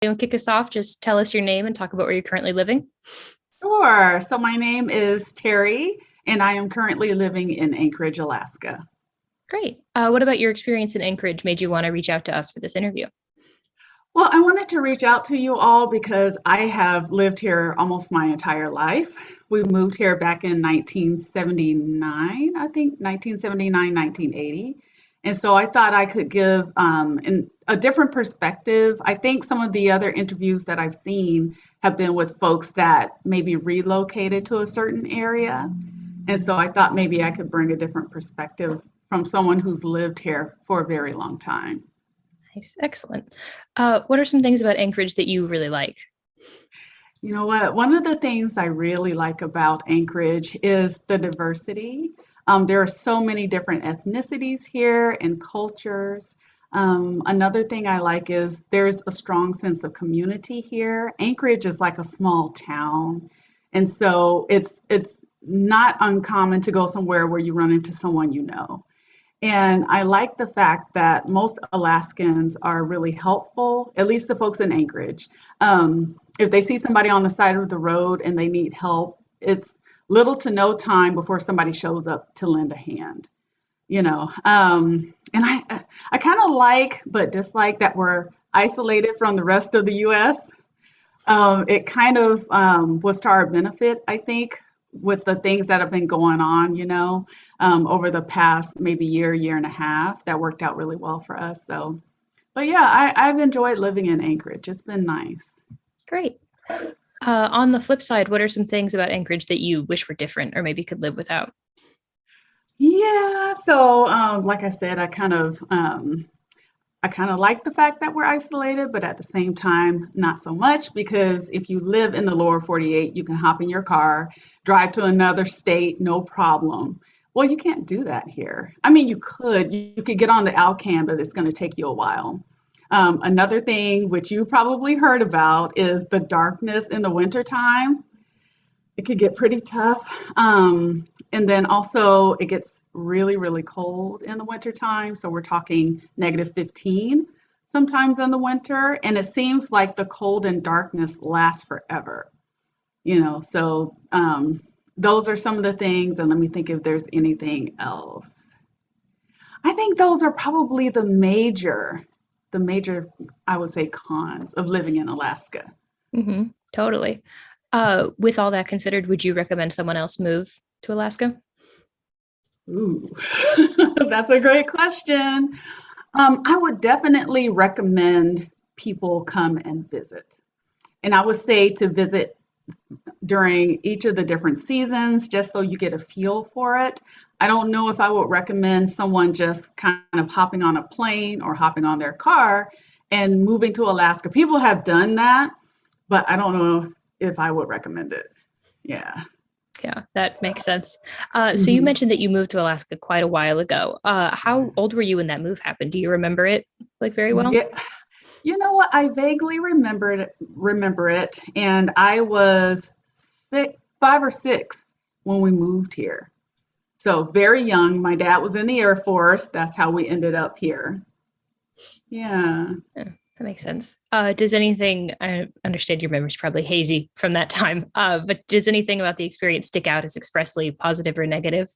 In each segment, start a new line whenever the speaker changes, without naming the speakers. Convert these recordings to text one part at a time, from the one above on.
And kick us off, just tell us your name and talk about where you're currently living.
Sure. So my name is Terree, and I am currently living in Anchorage, Alaska.
Great. What about your experience in Anchorage made you want to reach out to us for this interview?
Well, I wanted to reach out to you all because I have lived here almost my entire life. We moved here back in 1979, I think 1979, 1980. And so I thought I could give a different perspective. I think some of the other interviews that I've seen have been with folks that maybe relocated to a certain area. And so I thought maybe I could bring a different perspective from someone who's lived here for a very long time.
Nice. Excellent. What are some things about Anchorage that you really like?
You know what? One of the things I really like about Anchorage is the diversity. There are so many different ethnicities here and cultures. Another thing I like is there's a strong sense of community here. Anchorage is like a small town, and so it's not uncommon to go somewhere where you run into someone you know. And I like the fact that most Alaskans are really helpful, at least the folks in Anchorage. If they see somebody on the side of the road and they need help, it's little to no time before somebody shows up to lend a hand, you know. And I kind of like but dislike that we're isolated from the rest of the US. It kind of was to our benefit, I think, with the things that have been going on, over the past maybe year and a half. That worked out really well for us. So, but yeah, I've enjoyed living in Anchorage. It's been nice.
Great. On the flip side, what are some things about Anchorage that you wish were different or maybe could live without?
Yeah, so like I said, I kind of like the fact that we're isolated, but at the same time, not so much because if you live in the lower 48, you can hop in your car, drive to another state, no problem. Well, you can't do that here. I mean, you could get on the Alcan, but it's going to take you a while. Another thing which you probably heard about is the darkness in the wintertime. It could get pretty tough. And then also it gets really, really cold in the wintertime. So we're talking -15 sometimes in the winter. And it seems like the cold and darkness last forever, So those are some of the things. And let me think if there's anything else. I think those are probably the major, I would say, cons of living in Alaska.
Totally. With all that considered, would you recommend someone else move to Alaska?
Ooh, that's a great question. I would definitely recommend people come and visit. And I would say to visit during each of the different seasons, just so you get a feel for it. I don't know if I would recommend someone just kind of hopping on a plane or hopping on their car and moving to Alaska. People have done that, but I don't know if I would recommend it. Yeah.
Yeah, that makes sense. So you
Mhm.
mentioned that you moved to Alaska quite a while ago. How old were you when that move happened? Do you remember it like very well?
Yeah. You know what? I vaguely remember it, and I was 5 or 6 when we moved here. So very young. My dad was in the Air Force. That's how we ended up here. Yeah.
Yeah, that makes sense. Does anything, I understand your memory's probably hazy from that time, but does anything about the experience stick out as expressly positive or negative?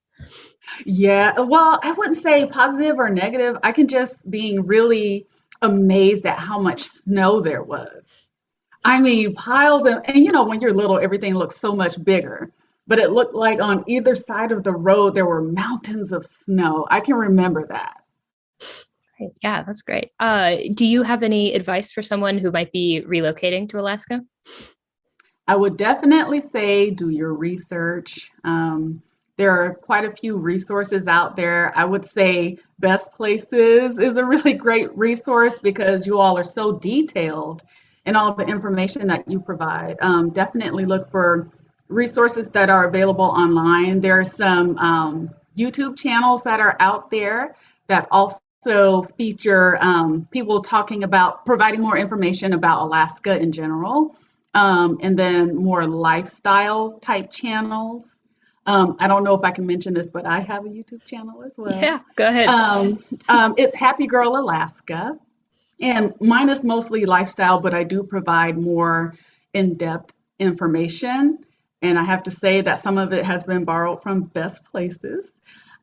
Yeah. Well, I wouldn't say positive or negative. I can just being really amazed at how much snow there was. I mean, piles and when you're little, everything looks so much bigger. But it looked like on either side of the road there were mountains of snow. I can remember that.
Right. Yeah, that's great. Do you have any advice for someone who might be relocating to Alaska?
I would definitely say do your research. There are quite a few resources out there. I would say Best Places is a really great resource because you all are so detailed in all the information that you provide. Definitely look for resources that are available online. There are some YouTube channels that are out there that also feature people talking about providing more information about Alaska in general, and then more lifestyle type channels. I don't know if I can mention this, but I have a YouTube channel as well.
Yeah, go ahead.
It's Happy Girl Alaska. And mine is mostly lifestyle, but I do provide more in-depth information. And I have to say that some of it has been borrowed from best places.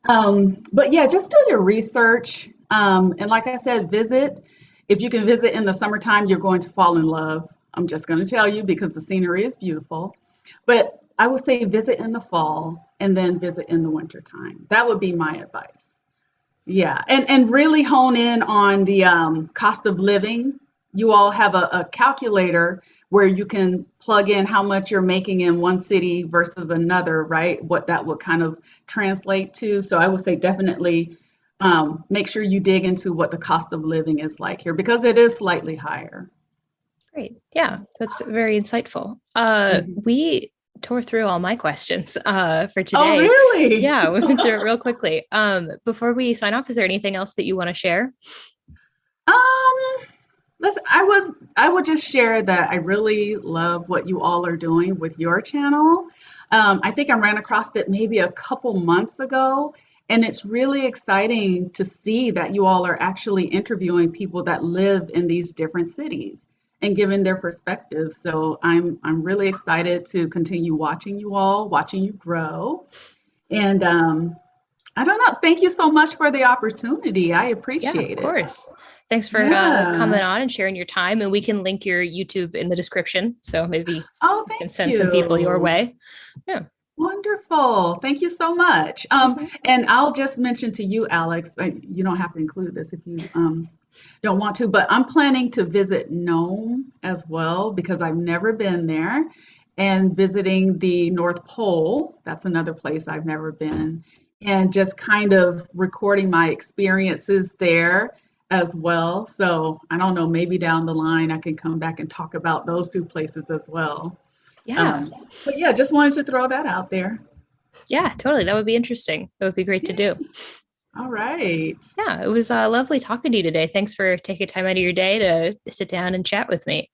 But yeah, just do your research. And like I said, visit. If you can visit in the summertime, you're going to fall in love. I'm just going to tell you because the scenery is beautiful. But I would say visit in the fall and then visit in the wintertime. That would be my advice. Yeah, and really hone in on the cost of living. You all have a calculator where you can plug in how much you're making in one city versus another, right? What that would kind of translate to. So I would say definitely make sure you dig into what the cost of living is like here because it is slightly higher.
Great. Yeah, that's very insightful.
Mhm.
We tore through all my questions for
Oh,
today.
really?
Yeah, we went through it real quickly. Before we sign off, is there anything else that you want to share?
Um, Listen, I would just share that I really love what you all are doing with your channel. I think I ran across it maybe a couple months ago, and it's really exciting to see that you all are actually interviewing people that live in these different cities and giving their perspectives. So I'm really excited to continue watching you all, watching you grow. And I don't know. Thank you so much for the opportunity. I
Yeah, of
appreciate it.
course. Thanks for coming
Yeah.
on and sharing your time. And we can link your YouTube in the description. So maybe
Oh,
we can
thank
send some people your
you.
way. Yeah.
Wonderful. Thank you so much.
Mhm.
And I'll just mention to you, Alex, you don't have to include this if you don't want to, but I'm planning to visit Nome as well because I've never been there and visiting the North Pole. That's another place I've never been. And just kind of recording my experiences there as well. So I don't know, maybe down the line I can come back and talk about those two places as well.
Yeah.
But yeah, just wanted to throw that out there.
Yeah, totally. That would be interesting. That would be great to
Yeah.
do.
All right.
Yeah, it was lovely talking to you today. Thanks for taking time out of your day to sit down and chat with me.